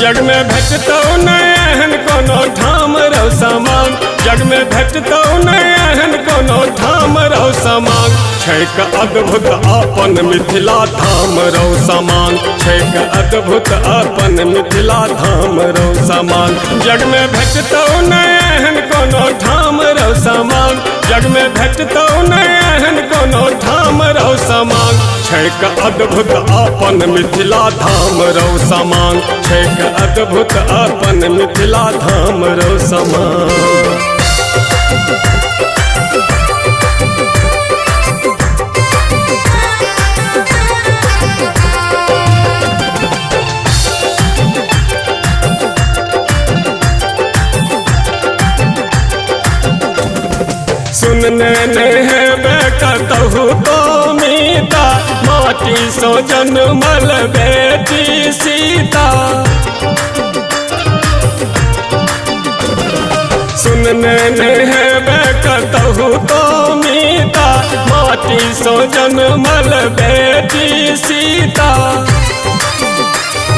जग में भेटतौ नहीं एहन कोनो ठाम रहो समान, जग में भेटतौ नहीं एहन कोनो ठाम रहो समान। छैक अद्भुत अपन मिथिला धाम रहो समान, छैक अद्भुत अपन मिथिला धाम रहो समान। जग में भेटतौ नहीं एहन कोनो ठाम रहो समान, जग में भेटतौ नहीं एहन कोनो ठाम रहो समान। छैक अद्भुत अपन मिथिला धाम रहो समान, छैक अद्भुत अपन मिथिला धाम रहो समान। सुनने नहीं कतहु तो मीता, माटी सो जन्मल बेटी सीता। सुनने नहीं कतहु तो मीता, माटी सो जन्मल बेटी सीता।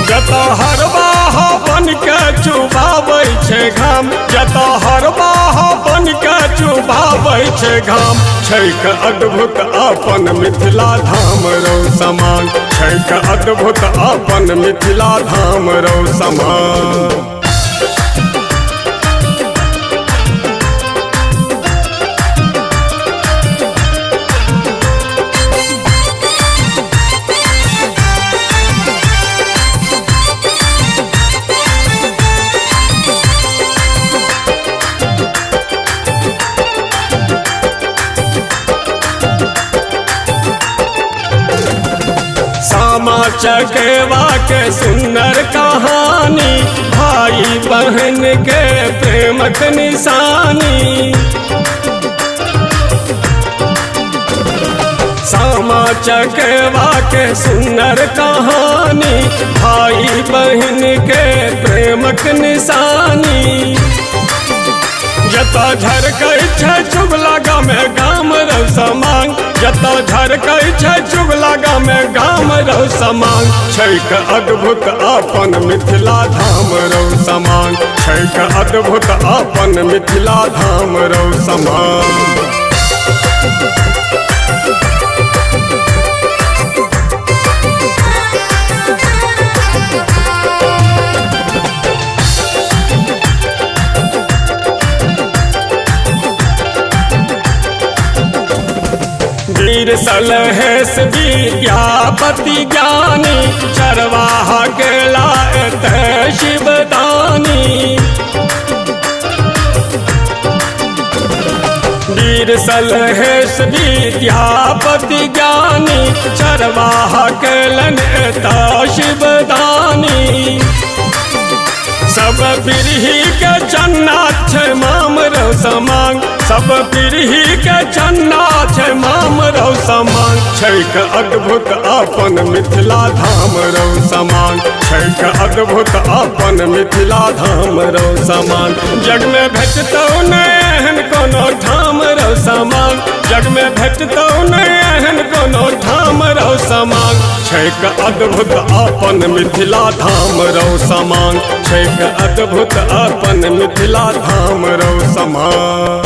जता हरबाह बन के चुभाबै छै घाम, जता हरबाह बन के चुभाबै छै घाम। छैक अद्भुत अपन मिथिला धाम रहो समान, छैक अद्भुत अपन मिथिला धाम रहो समान। सामा चकेवा के सुंदर कहानी, भाई बहन के प्रेमक निशानी। सामा चकेवा के सुंदर कहानी, भाई बहन के प्रेमक निशानी। जता झरकै छै चुगला गामे गाम रहो समान, जता झरकै छै चुगला गामे गाम रहो समान। छैक अद्भुत अपन मिथिला धाम रहो समान, छैक अद्भुत अपन मिथिला धाम रहो समान। वीर सलहेश विद्यापति ज्ञानी, चरवाहा के लायत शिवदानी। वीर सलहेश विद्यापति ज्ञानी, चरवाहा के लायत शिवदानी। सब पीढ़ी के चन्ना छै माम रहो समान, सब पीढ़ी के चन्ना छै माम रहो समान। छैक अद्भुत अपन मिथिला धाम रहो समान, छैक अद्भुत अपन मिथिला धाम रहो समान। जग में भेटतौ नहीं एहन कोनो ठाम रहो समान, जग में भेटतौ नहीं एहन कोनो ठाम रहो समान। छैक अद्भुत अपन मिथिला धाम रहो समान, छैक अद्भुत अपन मिथिला धाम रहो समान।